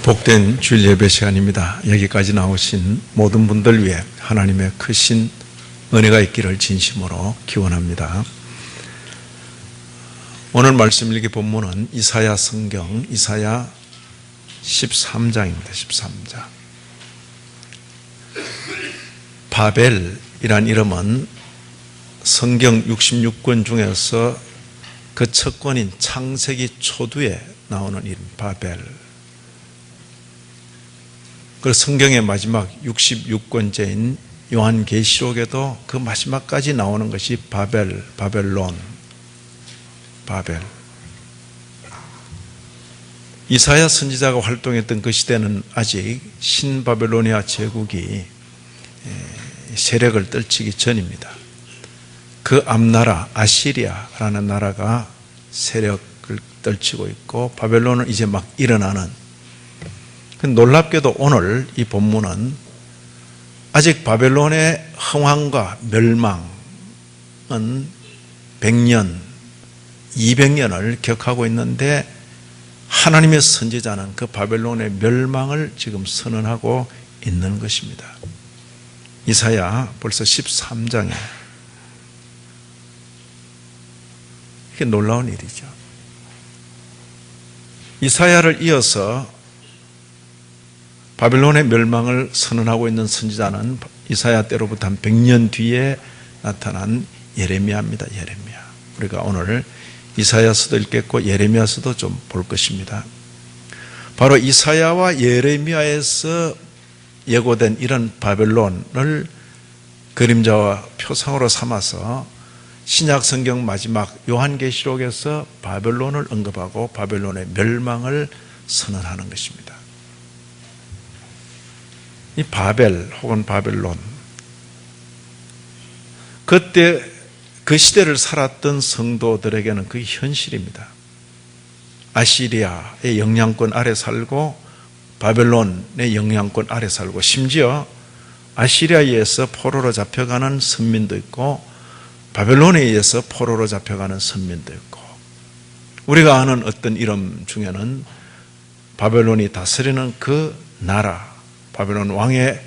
복된 주일 예배 시간입니다. 여기까지 나오신 모든 분들 위해 하나님의 크신 은혜가 있기를 진심으로 기원합니다. 오늘 말씀 읽기 본문은 이사야 성경 이사야 13장입니다. 13장. 바벨이란 이름은 성경 66권 중에서 그 첫 권인 창세기 초두에 나오는 이름 바벨. 그 성경의 마지막 66권째인 요한계시록에도 그 마지막까지 나오는 것이 바벨, 바벨론, 바벨. 이사야 선지자가 활동했던 그 시대는 아직 신바벨로니아 제국이 세력을 떨치기 전입니다. 그 앞나라 아시리아라는 나라가 세력을 떨치고 있고 바벨론은 이제 막 일어나는. 놀랍게도 오늘 이 본문은 아직 바벨론의 흥황과 멸망은 100년, 200년을 격하고 있는데 하나님의 선지자는 그 바벨론의 멸망을 지금 선언하고 있는 것입니다. 이사야 벌써 13장에 이게 놀라운 일이죠. 이사야를 이어서 바벨론의 멸망을 선언하고 있는 선지자는 이사야 때로부터 한 100년 뒤에 나타난 예레미야입니다. 예레미야. 우리가 오늘 이사야서도 읽겠고 예레미야서도 좀 볼 것입니다. 바로 이사야와 예레미야에서 예고된 이런 바벨론을 그림자와 표상으로 삼아서 신약 성경 마지막 요한계시록에서 바벨론을 언급하고 바벨론의 멸망을 선언하는 것입니다. 이 바벨 혹은 바벨론, 그때 그 시대를 살았던 성도들에게는 그게 현실입니다. 아시리아의 영향권 아래 살고 바벨론의 영향권 아래 살고 심지어 아시리아에 의해서 포로로 잡혀가는 선민도 있고 바벨론에 의해서 포로로 잡혀가는 선민도 있고, 우리가 아는 어떤 이름 중에는 바벨론이 다스리는 그 나라 바벨론 왕의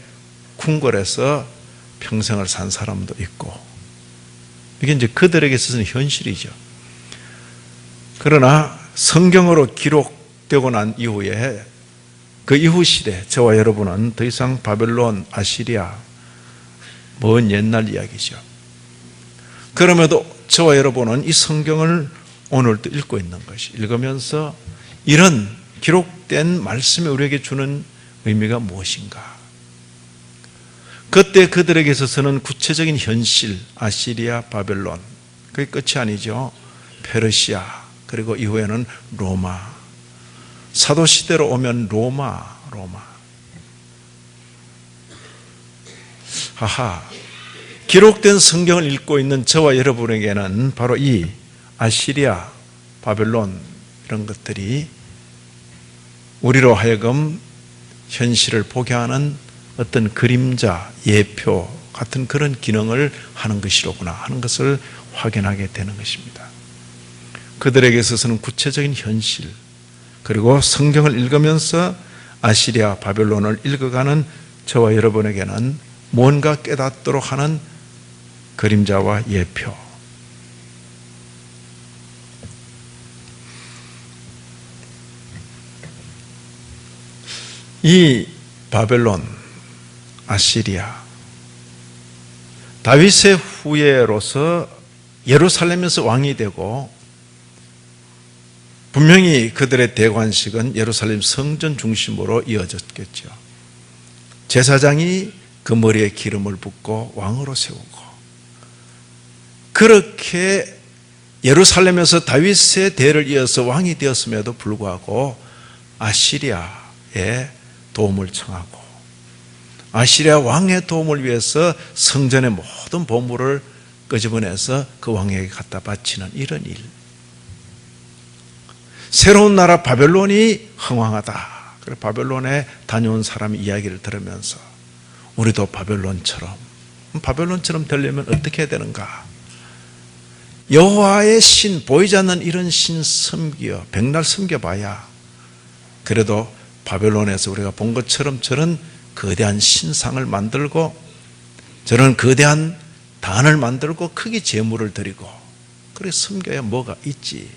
궁궐에서 평생을 산 사람도 있고, 이게 이제 그들에게 있어서는 현실이죠. 그러나 성경으로 기록되고 난 이후에 그 이후 시대 저와 여러분은 더 이상 바벨론, 아시리아 먼 옛날 이야기죠. 그럼에도 저와 여러분은 이 성경을 오늘도 읽고 있는 것이, 읽으면서 이런 기록된 말씀이 우리에게 주는 의미가 무엇인가? 그때 그들에게 있어서는 구체적인 현실, 아시리아, 바벨론, 그게 끝이 아니죠. 페르시아, 그리고 이후에는 로마. 사도시대로 오면 로마. 하하, 기록된 성경을 읽고 있는 저와 여러분에게는 바로 이 아시리아, 바벨론 이런 것들이 우리로 하여금 현실을 보게 하는 어떤 그림자, 예표 같은 그런 기능을 하는 것이로구나 하는 것을 확인하게 되는 것입니다. 그들에게 있어서는 구체적인 현실, 그리고 성경을 읽으면서 아시리아, 바벨론을 읽어가는 저와 여러분에게는 뭔가 깨닫도록 하는 그림자와 예표. 이 바벨론, 아시리아, 다윗의 후예로서 예루살렘에서 왕이 되고 분명히 그들의 대관식은 예루살렘 성전 중심으로 이어졌겠죠. 제사장이 그 머리에 기름을 붓고 왕으로 세우고, 그렇게 예루살렘에서 다윗의 대를 이어서 왕이 되었음에도 불구하고 아시리아의 도움을 청하고 아시리아 왕의 도움을 위해서 성전의 모든 보물을 끄집어내서 그 왕에게 갖다 바치는 이런 일. 새로운 나라 바벨론이 흥왕하다. 그래서 바벨론에 다녀온 사람의 이야기를 들으면서 우리도 바벨론처럼 되려면 어떻게 해야 되는가? 여호와의 신, 보이지 않는 이런 신 섬겨 백날 섬겨봐야 그래도 바벨론에서 우리가 본 것처럼 저런 거대한 신상을 만들고 저런 거대한 단을 만들고 크게 제물을 드리고 그래 섬겨야 뭐가 있지.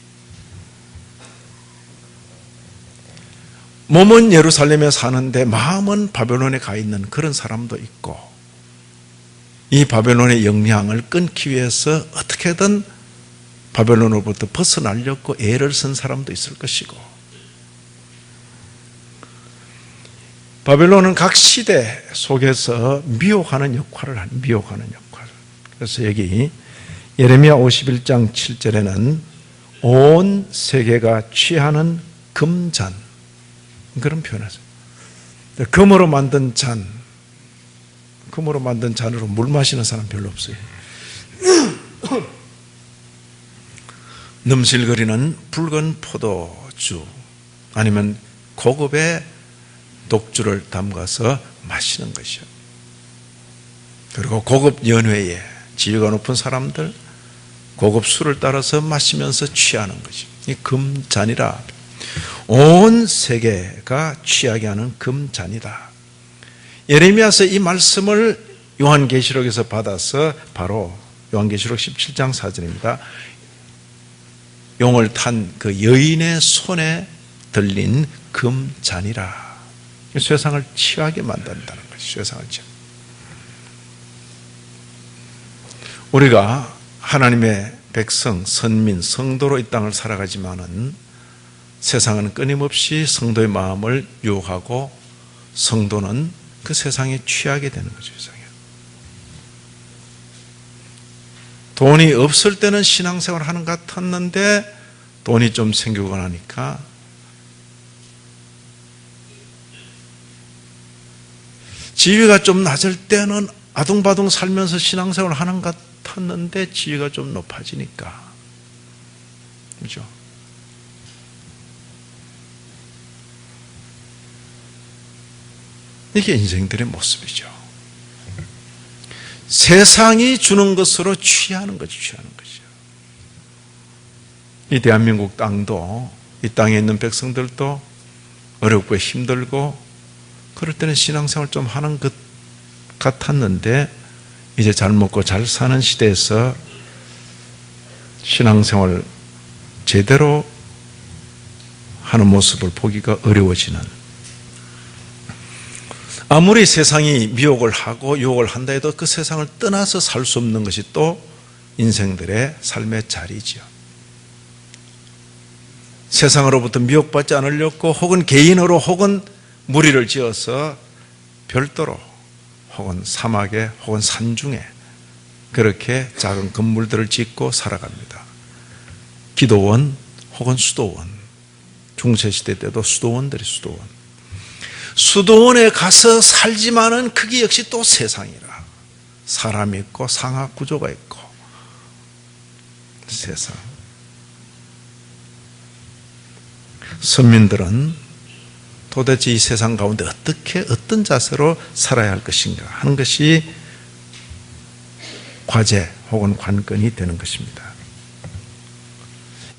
몸은 예루살렘에 사는데 마음은 바벨론에 가 있는 그런 사람도 있고, 이 바벨론의 영향을 끊기 위해서 어떻게든 바벨론으로부터 벗어나려고 애를 쓴 사람도 있을 것이고, 바벨론은 각 시대 속에서 미혹하는 역할을 하는, 미혹하는 역할. 그래서 여기 예레미야 51장 7절에는 온 세계가 취하는 금잔, 그런 표현을 하죠. 금으로 만든 잔, 금으로 만든 잔으로 물 마시는 사람 별로 없어요. 넘실거리는 붉은 포도주 아니면 고급의 독주를 담가서 마시는 것이요. 그리고 고급 연회에 지위가 높은 사람들 고급 술을 따라서 마시면서 취하는 것이 이 금잔이라. 온 세계가 취하게 하는 금잔이다. 예레미야서 이 말씀을 요한계시록에서 받아서 바로 요한계시록 17장 4절입니다. 용을 탄 그 여인의 손에 들린 금잔이라. 세상을 취하게 만든다는 것이죠. 세상을 취하게. 우리가 하나님의 백성, 선민, 성도로 이 땅을 살아가지만은 세상은 끊임없이 성도의 마음을 유혹하고 성도는 그 세상에 취하게 되는 거죠. 세상에. 돈이 없을 때는 신앙생활을 하는 것 같았는데 돈이 좀 생기고 나니까 지위가 좀 낮을 때는 아둥바둥 살면서 신앙생활을 하는 것 같았는데 지위가 좀 높아지니까, 그렇죠? 이게 인생들의 모습이죠. 세상이 주는 것으로 취하는 거지, 취하는 것이죠. 이 대한민국 땅도, 이 땅에 있는 백성들도 어렵고 힘들고 그럴 때는 신앙생활 좀 하는 것 같았는데 이제 잘 먹고 잘 사는 시대에서 신앙생활 제대로 하는 모습을 보기가 어려워지는, 아무리 세상이 미혹을 하고 유혹을 한다 해도 그 세상을 떠나서 살 수 없는 것이 또 인생들의 삶의 자리지요. 세상으로부터 미혹받지 않으려고 혹은 개인으로 혹은 무리를 지어서 별도로 혹은 사막에 혹은 산중에 그렇게 작은 건물들을 짓고 살아갑니다. 기도원 혹은 수도원, 중세시대 때도 수도원들이 수도원에 가서 살지만은 그게 역시 또 세상이라. 사람이 있고 상하 구조가 있고 세상. 선민들은 도대체 이 세상 가운데 어떻게 어떤 자세로 살아야 할 것인가 하는 것이 과제 혹은 관건이 되는 것입니다.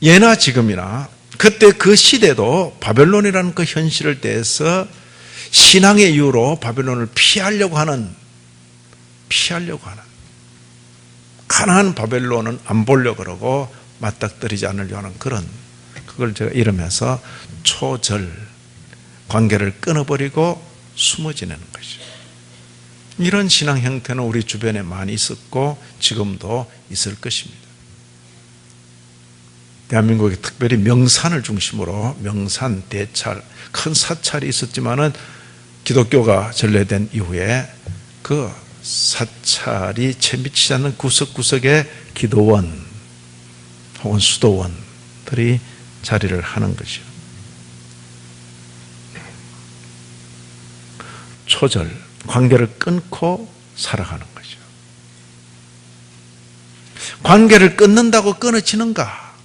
예나 지금이나 그때 그 시대도 바벨론이라는 그 현실을 대해서 신앙의 이유로 바벨론을 피하려고 하는 가난한 바벨론은 안 보려고 그러고 맞닥뜨리지 않으려고 하는 그걸 제가 이러면서 초절, 관계를 끊어버리고 숨어 지내는 것이죠. 이런 신앙 형태는 우리 주변에 많이 있었고 지금도 있을 것입니다. 대한민국에 특별히 명산을 중심으로 명산, 대찰, 큰 사찰이 있었지만은 기독교가 전래된 이후에 그 사찰이 채 미치지 않는 구석구석에 기도원 혹은 수도원들이 자리를 하는 것이요. 초절, 관계를 끊고 살아가는 거죠. 관계를 끊는다고 끊어지는가?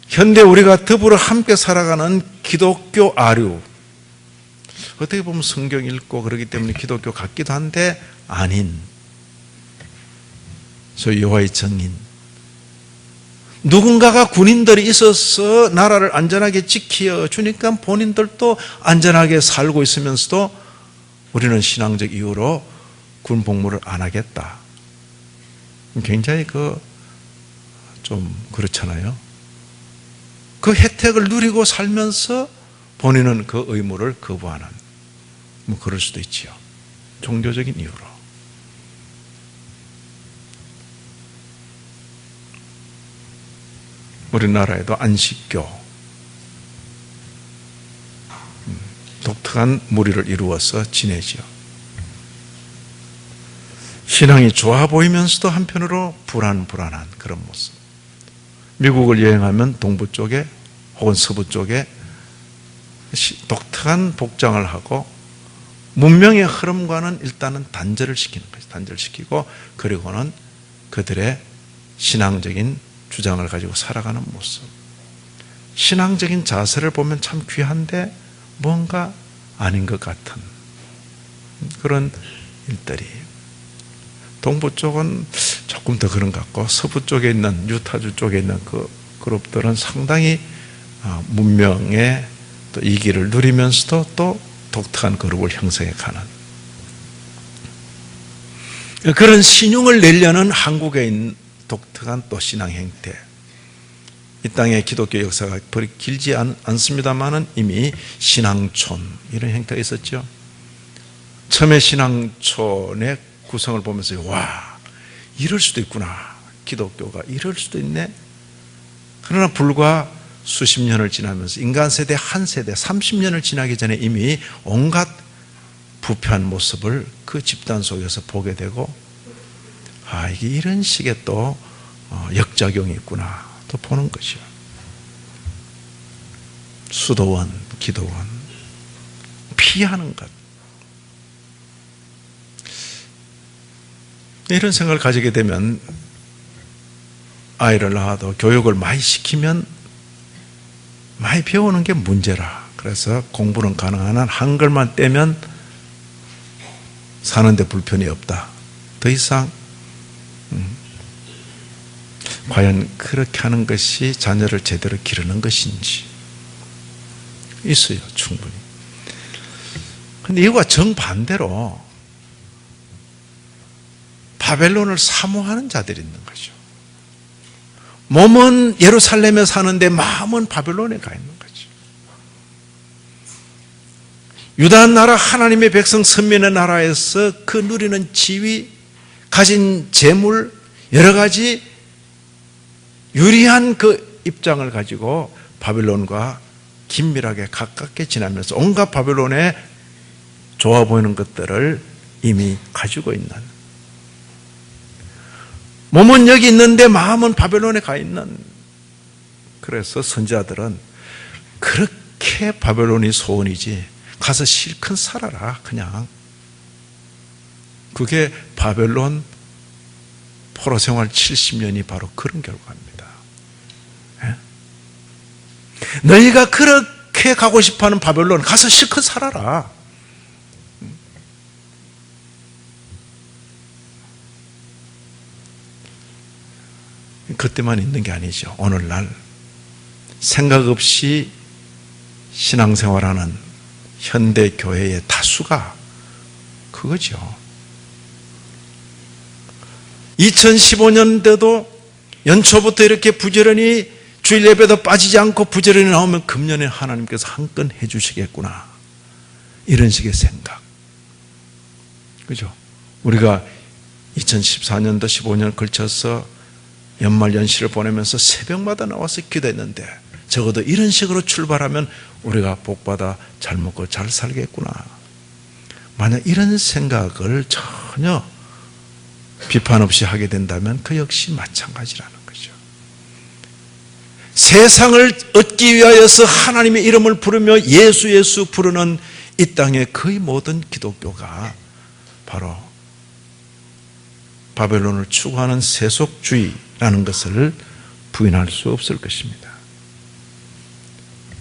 현대 우리가 더불어 함께 살아가는 기독교 아류, 어떻게 보면 성경 읽고 그러기 때문에 기독교 같기도 한데 아닌 소위 여호와의 증인, 누군가가 군인들이 있어서 나라를 안전하게 지켜주니까 본인들도 안전하게 살고 있으면서도 우리는 신앙적 이유로 군 복무를 안 하겠다. 굉장히 좀 그렇잖아요. 그 혜택을 누리고 살면서 본인은 그 의무를 거부하는, 그럴 수도 있지요. 종교적인 이유로. 우리나라에도 안식교, 독특한 무리를 이루어서 지내지요. 신앙이 좋아 보이면서도 한편으로 불안한 그런 모습. 미국을 여행하면 동부 쪽에 혹은 서부 쪽에 독특한 복장을 하고 문명의 흐름과는 일단은 단절을 시키는 것이죠. 단절시키고 그리고는 그들의 신앙적인 주장을 가지고 살아가는 모습. 신앙적인 자세를 보면 참 귀한데 뭔가 아닌 것 같은 그런 일들이. 동부 쪽은 조금 더 그런 것 같고 서부 쪽에 있는 유타주 쪽에 있는 그 그룹들은 상당히 문명의 또 이기를 누리면서도 또 독특한 그룹을 형성해 가는 그런 신용을 내려는 한국에 있는 독특한 또 신앙 행태. 이 땅의 기독교 역사가 그리 길지 않습니다만은 이미 신앙촌 이런 행태가 있었죠. 처음에 신앙촌의 구성을 보면서 와, 이럴 수도 있구나. 기독교가 이럴 수도 있네. 그러나 불과 수십 년을 지나면서 인간 세대 한 세대 30년을 지나기 전에 이미 온갖 부패한 모습을 그 집단 속에서 보게 되고 이게 이런 식의 또 역작용이 있구나 또 보는 것이요. 수도원, 기도원 피하는 것. 이런 생각을 가지게 되면 아이를 낳아도 교육을 많이 시키면 많이 배우는 게 문제라. 그래서 공부는 가능한 한 한글만 떼면 사는데 불편이 없다. 더 이상 과연 그렇게 하는 것이 자녀를 제대로 기르는 것인지 있어요. 충분히. 그런데 이거와 정반대로 바벨론을 사모하는 자들이 있는 거죠. 몸은 예루살렘에 사는데 마음은 바벨론에 가 있는 거죠. 유다 나라 하나님의 백성 선민의 나라에서 그 누리는 지위, 가진 재물, 여러 가지 유리한 그 입장을 가지고 바벨론과 긴밀하게 가깝게 지나면서 온갖 바벨론에 좋아 보이는 것들을 이미 가지고 있는, 몸은 여기 있는데 마음은 바벨론에 가 있는. 그래서 선지자들은 그렇게 바벨론이 소원이지 가서 실컷 살아라 그냥. 그게 바벨론 포로 생활 70년이 바로 그런 결과입니다. 너희가 그렇게 가고 싶어하는 바벨론 가서 실컷 살아라. 그때만 있는 게 아니죠. 오늘날 생각 없이 신앙생활하는 현대 교회의 다수가 그거죠. 2015년대도 연초부터 이렇게 부지런히 주일 예배도 빠지지 않고 부지런히 나오면 금년에 하나님께서 한 건 해주시겠구나. 이런 식의 생각. 그죠? 우리가 2014년도 15년 걸쳐서 연말 연시를 보내면서 새벽마다 나와서 기도했는데 적어도 이런 식으로 출발하면 우리가 복받아 잘 먹고 잘 살겠구나. 만약 이런 생각을 전혀 비판 없이 하게 된다면 그 역시 마찬가지라는 거죠. 세상을 얻기 위하여서 하나님의 이름을 부르며 예수 부르는 이 땅의 거의 모든 기독교가 바로 바벨론을 추구하는 세속주의라는 것을 부인할 수 없을 것입니다.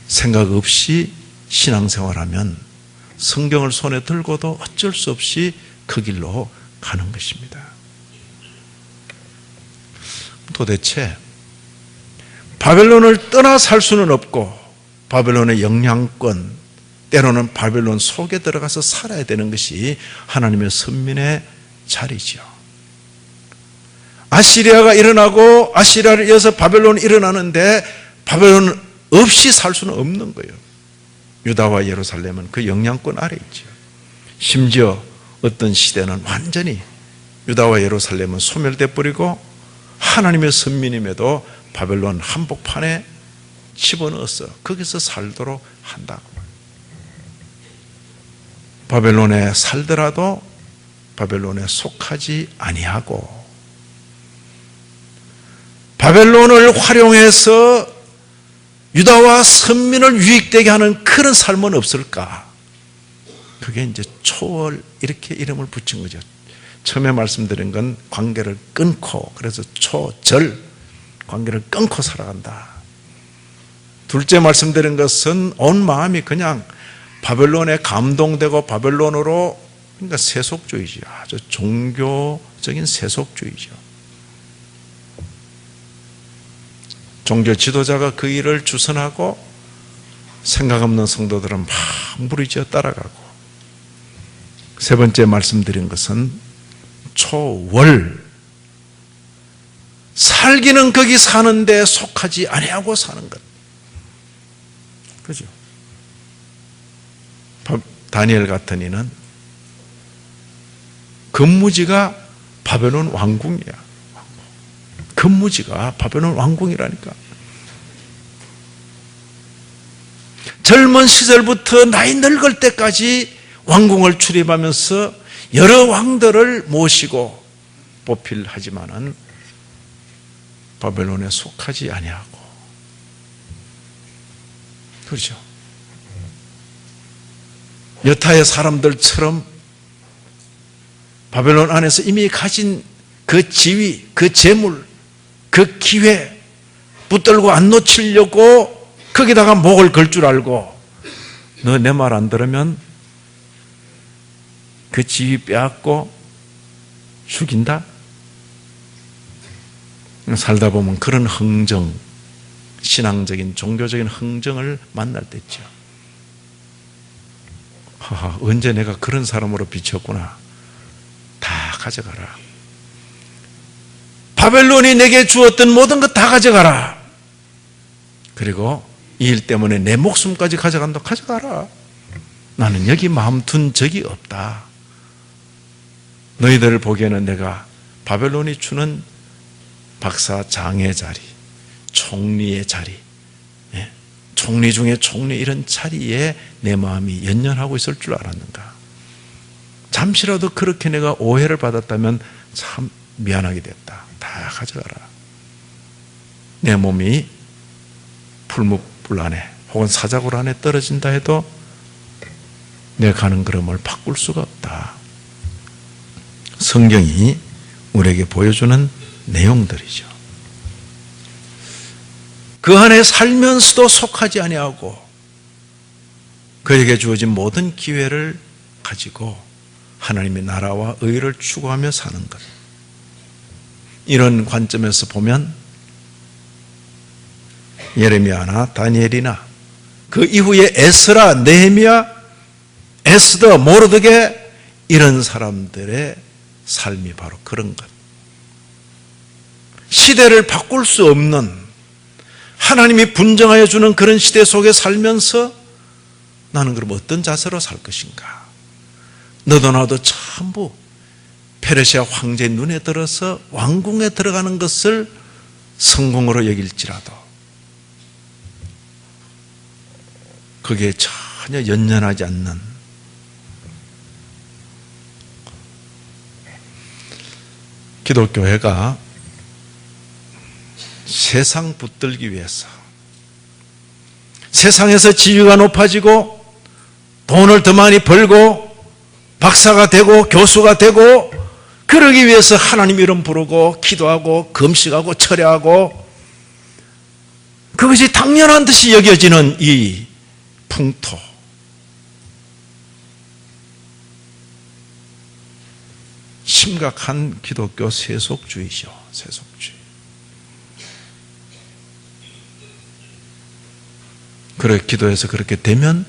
생각 없이 신앙생활하면 성경을 손에 들고도 어쩔 수 없이 그 길로 가는 것입니다. 도대체 바벨론을 떠나 살 수는 없고 바벨론의 영향권, 때로는 바벨론 속에 들어가서 살아야 되는 것이 하나님의 선민의 자리죠. 아시리아가 일어나고 아시리아를 이어서 바벨론이 일어나는데 바벨론 없이 살 수는 없는 거예요. 유다와 예루살렘은 그 영향권 아래 있죠. 심지어 어떤 시대는 완전히 유다와 예루살렘은 소멸돼 버리고 하나님의 선민임에도 바벨론 한복판에 집어넣어서 거기서 살도록 한다고. 바벨론에 살더라도 바벨론에 속하지 아니하고 바벨론을 활용해서 유다와 선민을 유익되게 하는 그런 삶은 없을까? 그게 이제 초월 이렇게 이름을 붙인 거죠. 처음에 말씀드린 건 관계를 끊고, 그래서 초절, 관계를 끊고 살아간다. 둘째 말씀드린 것은 온 마음이 그냥 바벨론에 감동되고 바벨론으로, 그러니까 세속주의죠. 아주 종교적인 세속주의죠. 종교 지도자가 그 일을 주선하고 생각 없는 성도들은 막 무리지어 따라가고. 세 번째 말씀드린 것은 초월, 살기는 거기 사는데 속하지 아니하고 사는 것. 그죠? 다니엘 같은 이는 근무지가 바벨론 왕궁이야. 근무지가 바벨론 왕궁이라니까. 젊은 시절부터 나이 늙을 때까지 왕궁을 출입하면서 여러 왕들을 모시고 보필하지만은 바벨론에 속하지 아니하고. 그렇죠? 여타의 사람들처럼 바벨론 안에서 이미 가진 그 지위, 그 재물, 그 기회 붙들고 안 놓치려고 거기다가 목을 걸 줄 알고, 너 내 말 안 들으면 그 지위 빼앗고 죽인다? 살다 보면 그런 흥정, 신앙적인 종교적인 흥정을 만날 때 있죠. 하하, 언제 내가 그런 사람으로 비쳤구나. 다 가져가라. 바벨론이 내게 주었던 모든 것 다 가져가라. 그리고 이 일 때문에 내 목숨까지 가져간다. 가져가라. 나는 여기 마음 둔 적이 없다. 너희들 보기에는 내가 바벨론이 주는 박사 장의 자리, 총리의 자리, 총리 중에 총리 이런 자리에 내 마음이 연연하고 있을 줄 알았는가? 잠시라도 그렇게 내가 오해를 받았다면 참 미안하게 됐다. 다 가져가라. 내 몸이 풀무불 안에 혹은 사자굴 안에 떨어진다 해도 내 가는 걸음을 바꿀 수가 없다. 성경이 우리에게 보여주는 내용들이죠. 그 안에 살면서도 속하지 아니하고 그에게 주어진 모든 기회를 가지고 하나님의 나라와 의를 추구하며 사는 것. 이런 관점에서 보면 예레미야나 다니엘이나 그 이후에 에스라, 느헤미야, 에스더, 모르드게 이런 사람들의 삶이 바로 그런 것. 시대를 바꿀 수 없는 하나님이 분정하여 주는 그런 시대 속에 살면서 나는 그럼 어떤 자세로 살 것인가? 너도 나도 전부 페르시아 황제의 눈에 들어서 왕궁에 들어가는 것을 성공으로 여길지라도 그게 전혀 연연하지 않는 기독교회가 세상 붙들기 위해서 세상에서 지위가 높아지고 돈을 더 많이 벌고 박사가 되고 교수가 되고 그러기 위해서 하나님 이름 부르고 기도하고 금식하고 철야하고 그것이 당연한 듯이 여겨지는 이 풍토, 심각한 기독교 세속주의죠. 세속주의. 그렇게 기도해서 그렇게 되면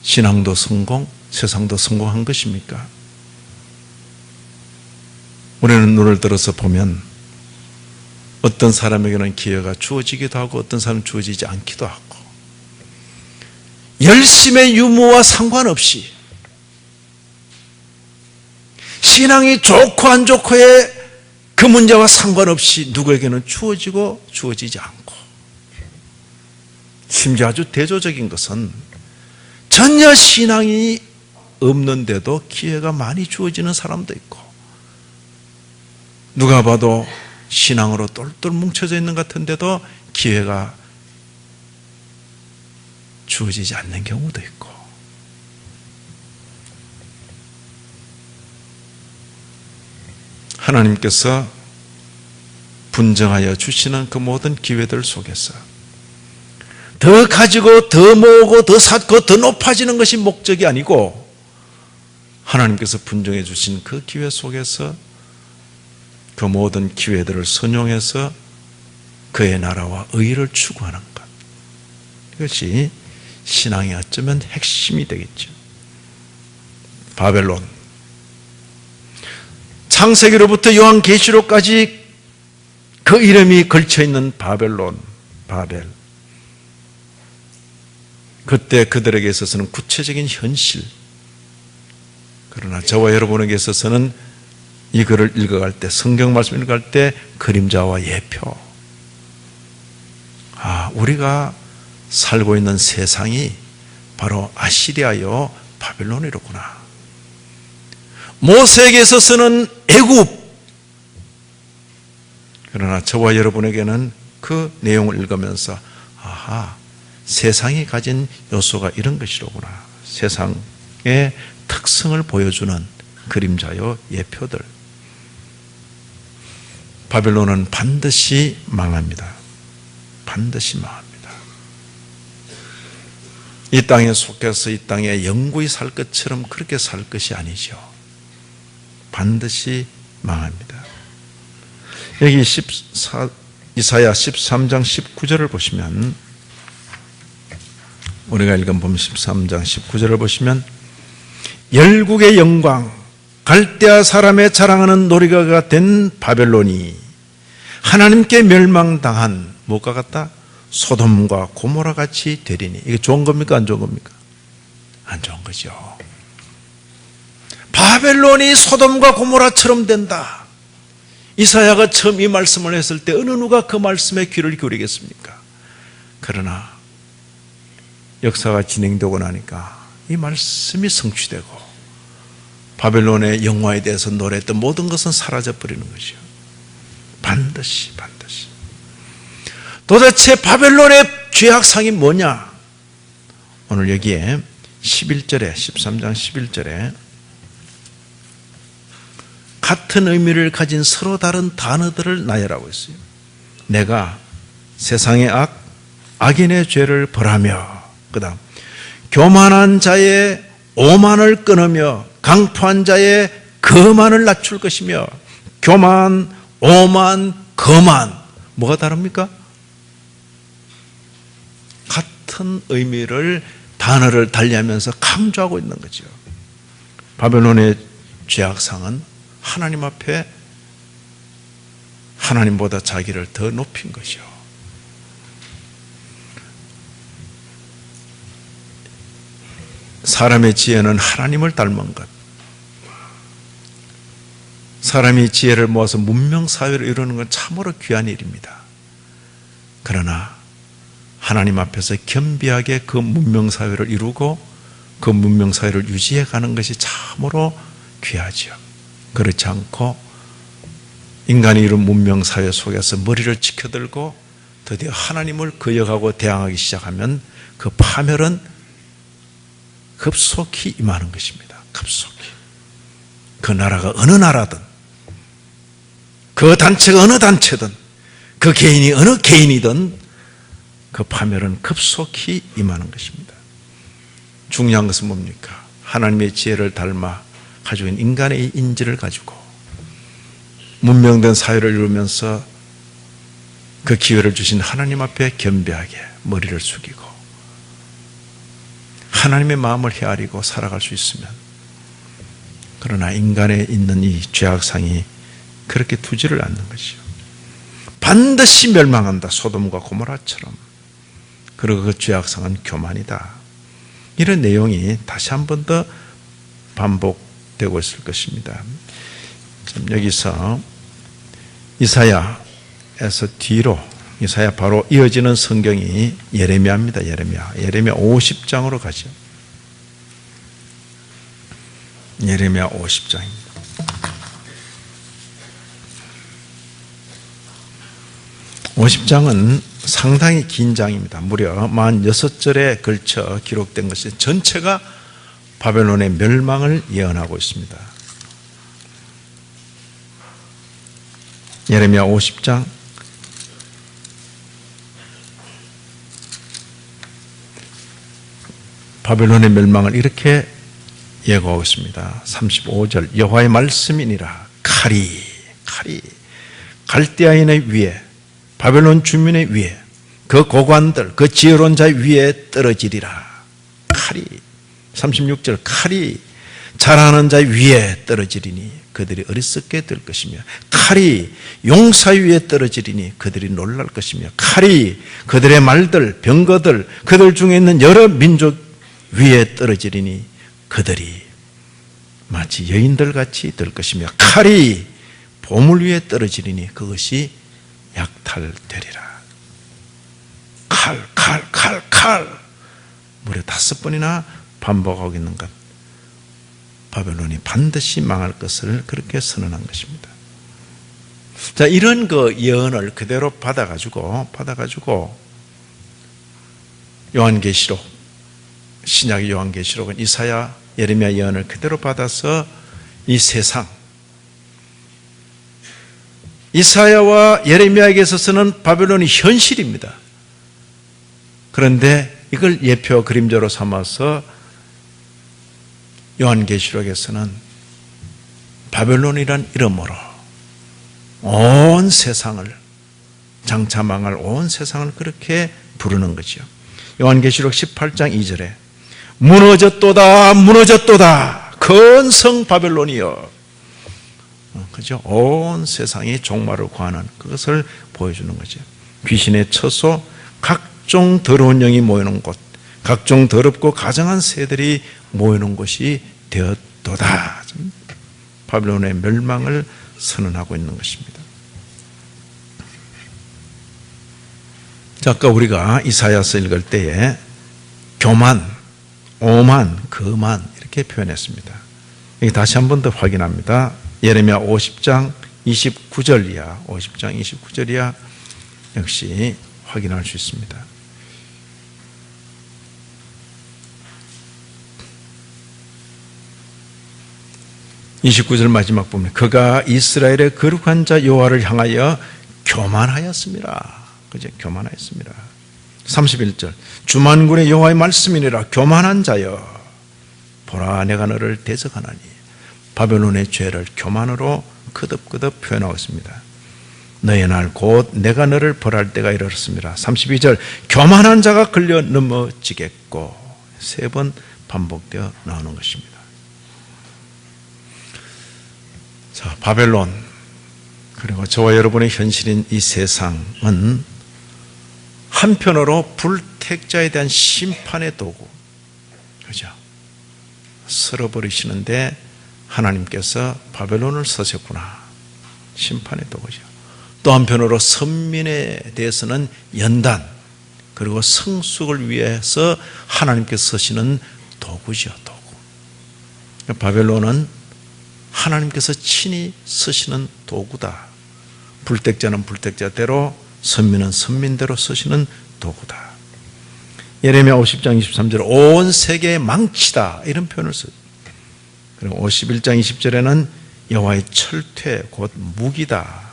신앙도 성공, 세상도 성공한 것입니까? 우리는 눈을 들어서 보면 어떤 사람에게는 기회가 주어지기도 하고 어떤 사람은 주어지지 않기도 하고, 열심의 유무와 상관없이 신앙이 좋고 안 좋고의 그 문제와 상관없이 누구에게는 주어지고 주어지지 않고, 심지어 아주 대조적인 것은 전혀 신앙이 없는데도 기회가 많이 주어지는 사람도 있고, 누가 봐도 신앙으로 똘똘 뭉쳐져 있는 것 같은데도 기회가 주어지지 않는 경우도 있고, 하나님께서 분정하여 주시는 그 모든 기회들 속에서 더 가지고 더 모으고 더 쌓고 더 높아지는 것이 목적이 아니고, 하나님께서 분정해 주신 그 기회 속에서 그 모든 기회들을 선용해서 그의 나라와 의를 추구하는 것, 이것이 신앙의 어쩌면 핵심이 되겠죠. 바벨론, 창세기로부터 요한계시록까지 그 이름이 걸쳐있는 바벨론, 바벨. 그때 그들에게 있어서는 구체적인 현실, 그러나 저와 여러분에게 있어서는 이 글을 읽어갈 때, 성경 말씀을 읽어갈 때 그림자와 예표, 우리가 살고 있는 세상이 바로 아시리아요 바벨론이로구나. 모세에게 있어서는 애굽, 그러나 저와 여러분에게는 그 내용을 읽으면서 세상이 가진 요소가 이런 것이로구나. 세상의 특성을 보여주는 그림자요 예표들. 바벨론은 반드시 망합니다. 반드시 망합니다. 이 땅에 속해서 이 땅에 영구히 살 것처럼 그렇게 살 것이 아니죠. 반드시 망합니다. 여기 이사야 13장 19절을 보시면, 우리가 읽어보면 13장 19절을 보시면, 열국의 영광, 갈대아 사람의 자랑하는 놀이가가 된 바벨론이 하나님께 멸망당한 무엇과 같다? 소돔과 고모라 같이 되리니. 이게 좋은 겁니까? 안 좋은 겁니까? 안 좋은 거죠. 바벨론이 소돔과 고모라처럼 된다. 이사야가 처음 이 말씀을 했을 때 어느 누가 그 말씀에 귀를 기울이겠습니까? 그러나 역사가 진행되고 나니까 이 말씀이 성취되고 바벨론의 영화에 대해서 노래했던 모든 것은 사라져버리는 것이요. 반드시. 도대체 바벨론의 죄악상이 뭐냐? 오늘 여기에 11절에, 13장 11절에 같은 의미를 가진 서로 다른 단어들을 나열하고 있어요. 내가 세상의 악인의 죄를 벌하며, 그 다음 교만한 자의 오만을 끊으며 강포한 자의 거만을 낮출 것이며. 교만, 오만, 거만, 뭐가 다릅니까? 같은 의미를, 단어를 달리하면서 강조하고 있는 거죠. 바벨론의 죄악상은 하나님 앞에 하나님보다 자기를 더 높인 것이요. 사람의 지혜는 하나님을 닮은 것. 사람이 지혜를 모아서 문명사회를 이루는 건 참으로 귀한 일입니다. 그러나 하나님 앞에서 겸비하게 그 문명사회를 이루고 그 문명사회를 유지해 가는 것이 참으로 귀하죠. 그렇지 않고 인간이 이룬 문명사회 속에서 머리를 치켜들고 드디어 하나님을 거역하고 대항하기 시작하면 그 파멸은 급속히 임하는 것입니다. 급속히. 그 나라가 어느 나라든, 그 단체가 어느 단체든, 그 개인이 어느 개인이든 그 파멸은 급속히 임하는 것입니다. 중요한 것은 뭡니까? 하나님의 지혜를 닮아 가지고 있는 인간의 인지를 가지고 문명된 사회를 이루면서 그 기회를 주신 하나님 앞에 겸비하게 머리를 숙이고 하나님의 마음을 헤아리고 살아갈 수 있으면, 그러나 인간에 있는 이 죄악상이 그렇게 두지를 않는 것이요. 반드시 멸망한다. 소돔과 고모라처럼. 그리고 그 죄악상은 교만이다. 이런 내용이 다시 한 번 더 반복되고 있을 것입니다. 여기서 이사야에서 뒤로, 이사야 바로 이어지는 성경이 예레미야입니다. 예레미야 50장으로 가죠. 예레미야 50장입니다. (50장은) 상당히 긴 장입니다. 무려 46절에 걸쳐 기록된 것이 전체가 바벨론의 멸망을 예언하고 있습니다. 예레미야 50장 바벨론의 멸망을 이렇게 예고하고 있습니다. 35절 여호와의 말씀이니라. 칼이 갈대아인의 위에, 바벨론 주민의 위에, 그 고관들, 그 지혜로운 자의 위에 떨어지리라. 칼이. 36절 칼이 잘하는 자의 위에 떨어지리니 그들이 어리석게 될 것이며, 칼이 용사 위에 떨어지리니 그들이 놀랄 것이며, 칼이 그들의 말들, 병거들, 그들 중에 있는 여러 민족 위에 떨어지리니 그들이 마치 여인들 같이 될 것이며, 칼이 보물 위에 떨어지리니 그것이 약탈되리라. 칼 무려 5번이나 반복하고 있는 것. 바벨론이 반드시 망할 것을 그렇게 선언한 것입니다. 자, 이런 그 예언을 그대로 받아가지고 요한계시록, 신약의 요한계시록은 이사야, 예레미야 예언을 그대로 받아서 이 세상, 이사야와 예레미야에게 있어서는 바벨론이 현실입니다. 그런데 이걸 예표 그림자로 삼아서 요한계시록에서는 바벨론이란 이름으로 온 세상을, 장차 망할 온 세상을 그렇게 부르는 거죠. 요한계시록 18장 2절에 무너졌도다 큰 성 바벨론이여. 그죠? 온 세상이 종말을 구하는 그것을 보여주는 거죠. 귀신의 처소, 각종 더러운 영이 모이는 곳, 각종 더럽고 가증한 새들이 모이는 곳이 되었도다. 바벨론의 멸망을 선언하고 있는 것입니다. 자, 아까 우리가 이사야서 읽을 때에 교만, 오만, 거만 이렇게 표현했습니다. 여기 다시 한 번 더 확인합니다. 예레미야 50장 29절 이하, 50장 29절 이하 역시 확인할 수 있습니다. (29절) 마지막 보면 그가 이스라엘의 거룩한 자 여호와를 향하여 교만하였습니다. 그죠? 교만하였습니다. 31절 주만군의 여호와의 말씀이니라. 교만한 자여 보라 내가 너를 대적하나니. 바벨론의 죄를 교만으로 거듭거듭 표현하고 있습니다. 너의 날 곧 내가 너를 벌할 때가 이르렀습니다. 32절 교만한 자가 걸려 넘어지겠고. 3번 반복되어 나오는 것입니다. 자, 바벨론, 그리고 저와 여러분의 현실인 이 세상은 한편으로 불택자에 대한 심판의 도구, 그죠? 쓸어버리시는데 하나님께서 바벨론을 쓰셨구나. 심판의 도구죠. 또 한편으로 선민에 대해서는 연단, 그리고 성숙을 위해서 하나님께서 쓰시는 도구죠. 도구. 바벨론은 하나님께서 친히 쓰시는 도구다. 불택자는 불택자대로, 선민은 선민대로 쓰시는 도구다. 예레미야 50장 23절 온 세계의 망치다 이런 표현을 써요. 그리고 51장 20절에는 여호와의 철퇴 곧 무기다.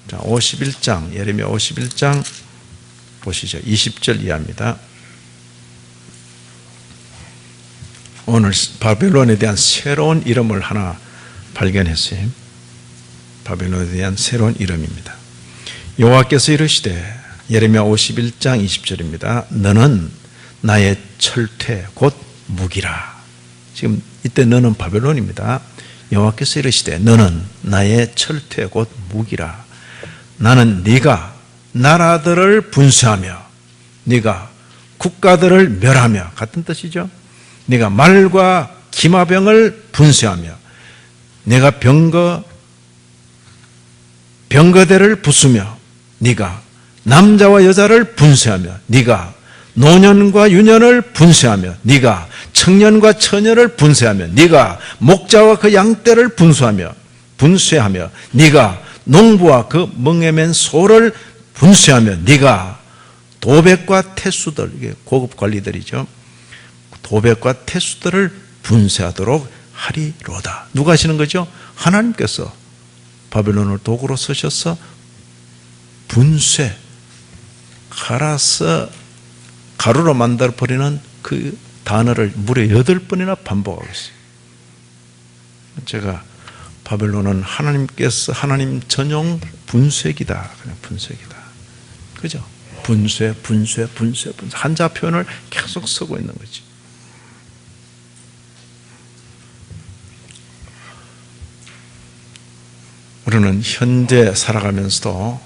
자, 51장 예레미야 51장 보시죠. 20절 이하입니다. 오늘 바벨론에 대한 새로운 이름을 하나 발견했어요. 바벨론에 대한 새로운 이름입니다. 여호와께서 이르시되, 예레미야 51장 20절입니다. 너는 나의 철퇴 곧 무기라. 지금 이때 너는 바벨론입니다. 여호와께서 이르시되 너는 나의 철퇴 곧 무기라. 나는 네가 나라들을 분쇄하며 네가 국가들을 멸하며, 같은 뜻이죠. 네가 말과 기마병을 분쇄하며 네가 병거대를 부수며 네가 남자와 여자를 분쇄하며 네가 노년과 유년을 분쇄하며 네가 청년과 처녀를 분쇄하며 네가 목자와 그 양떼를 분쇄하며 네가 농부와 그 멍에맨 소를 분쇄하며 네가 도백과 태수들, 이게 고급 관리들이죠. 도백과 태수들을 분쇄하도록 하리로다. 누가 하시는 거죠? 하나님께서 바벨론을 도구로 쓰셔서 분쇄, 갈아서 가루로 만들어버리는 그 단어를 무려 8번이나 반복하고 있어요. 제가 바벨론은 하나님 전용 분쇄기다. 그냥 분쇄기다. 그죠? 분쇄. 한자 표현을 계속 쓰고 있는 거지. 우리는 현재 살아가면서도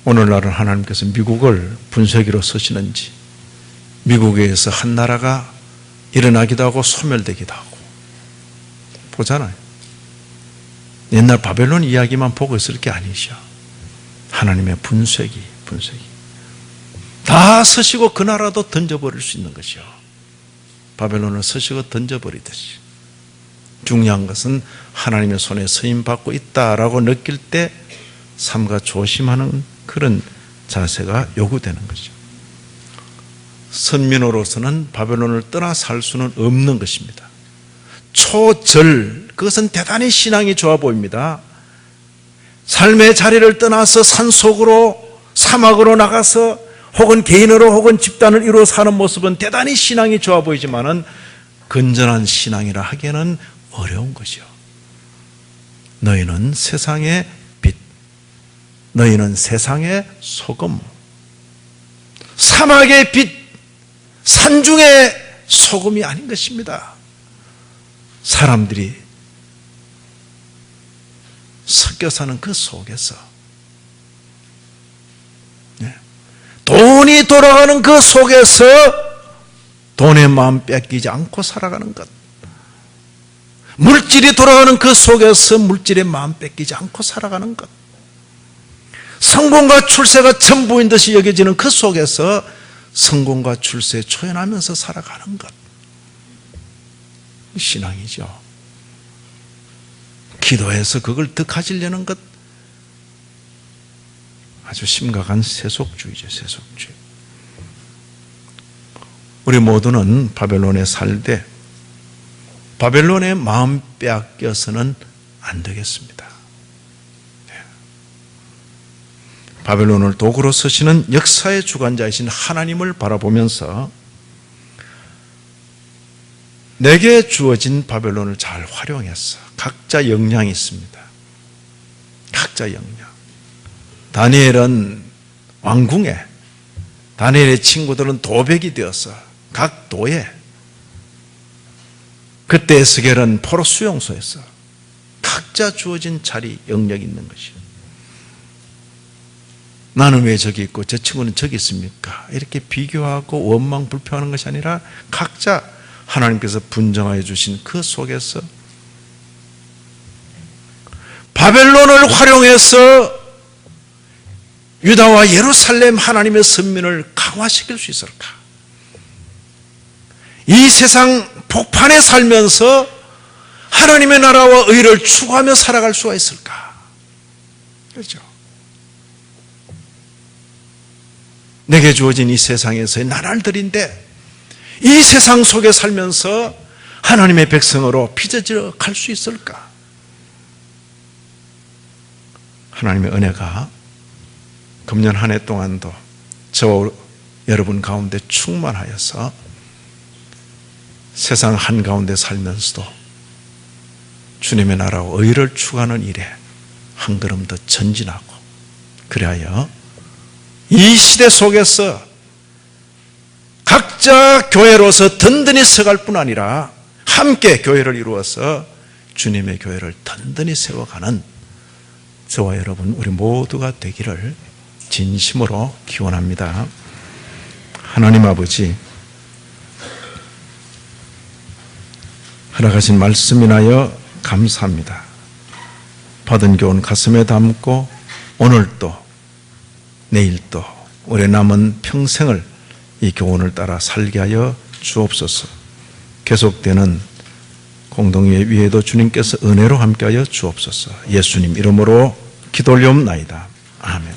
오늘날은 하나님께서 미국을 분쇄기로 쓰시는지, 미국에서 한 나라가 일어나기도 하고 소멸되기도 하고 보잖아요. 옛날 바벨론 이야기만 보고 있을 게 아니죠. 하나님의 분쇄기 다 쓰시고 그 나라도 던져버릴 수 있는 것이요. 바벨론을 쓰시고 던져버리듯이. 중요한 것은 하나님의 손에 쓰임받고 있다라고 느낄 때 삼가 조심하는 그런 자세가 요구되는 거죠. 선민으로서는 바벨론을 떠나 살 수는 없는 것입니다. 초절, 그것은 대단히 신앙이 좋아 보입니다. 삶의 자리를 떠나서 산속으로, 사막으로 나가서 혹은 개인으로 혹은 집단을 이루어 사는 모습은 대단히 신앙이 좋아 보이지만은 건전한 신앙이라 하기에는 어려운 것이요. 너희는 세상의 빛, 너희는 세상의 소금, 사막의 빛, 산중의 소금이 아닌 것입니다. 사람들이 섞여 사는 그 속에서, 돈이 돌아가는 그 속에서 돈의 마음 뺏기지 않고 살아가는 것, 물질이 돌아가는 그 속에서 물질의 마음 뺏기지 않고 살아가는 것, 성공과 출세가 전부인 듯이 여겨지는 그 속에서 성공과 출세에 초연하면서 살아가는 것, 신앙이죠. 기도해서 그걸 더 가지려는 것, 아주 심각한 세속주의죠. 세속주의. 우리 모두는 바벨론에 살되 바벨론의 마음 빼앗겨서는 안 되겠습니다. 바벨론을 도구로 쓰시는 역사의 주관자이신 하나님을 바라보면서 내게 주어진 바벨론을 잘 활용해서, 각자 역량이 있습니다. 각자 역량. 다니엘은 왕궁에, 다니엘의 친구들은 도백이 되어서 각 도에, 그때 에스겔은 포로 수용소에서 각자 주어진 자리, 영역이 있는 것이에요. 나는 왜 저기 있고 저 친구는 저기 있습니까? 이렇게 비교하고 원망 불평하는 것이 아니라 각자 하나님께서 분정하여 주신 그 속에서 바벨론을 활용해서 유다와 예루살렘 하나님의 선민을 강화시킬 수 있을까? 이 세상 복판에 살면서 하나님의 나라와 의를 추구하며 살아갈 수가 있을까? 그렇죠? 내게 주어진 이 세상에서의 나날들인데 이 세상 속에 살면서 하나님의 백성으로 빚어져 갈 수 있을까? 하나님의 은혜가 금년 한 해 동안도 저와 여러분 가운데 충만하여서 세상 한가운데 살면서도 주님의 나라와 의를 추구하는 일에 한 걸음 더 전진하고, 그리하여 이 시대 속에서 각자 교회로서 든든히 서갈 뿐 아니라 함께 교회를 이루어서 주님의 교회를 든든히 세워가는 저와 여러분 우리 모두가 되기를 진심으로 기원합니다. 하나님 아버지, 허락하신 말씀 인하여 감사합니다. 받은 교훈 가슴에 담고 오늘도 내일도 올해 남은 평생을 이 교훈을 따라 살게 하여 주옵소서. 계속되는 공동회 위에도 주님께서 은혜로 함께하여 주옵소서. 예수님 이름으로 기도 올리옵나이다. 아멘.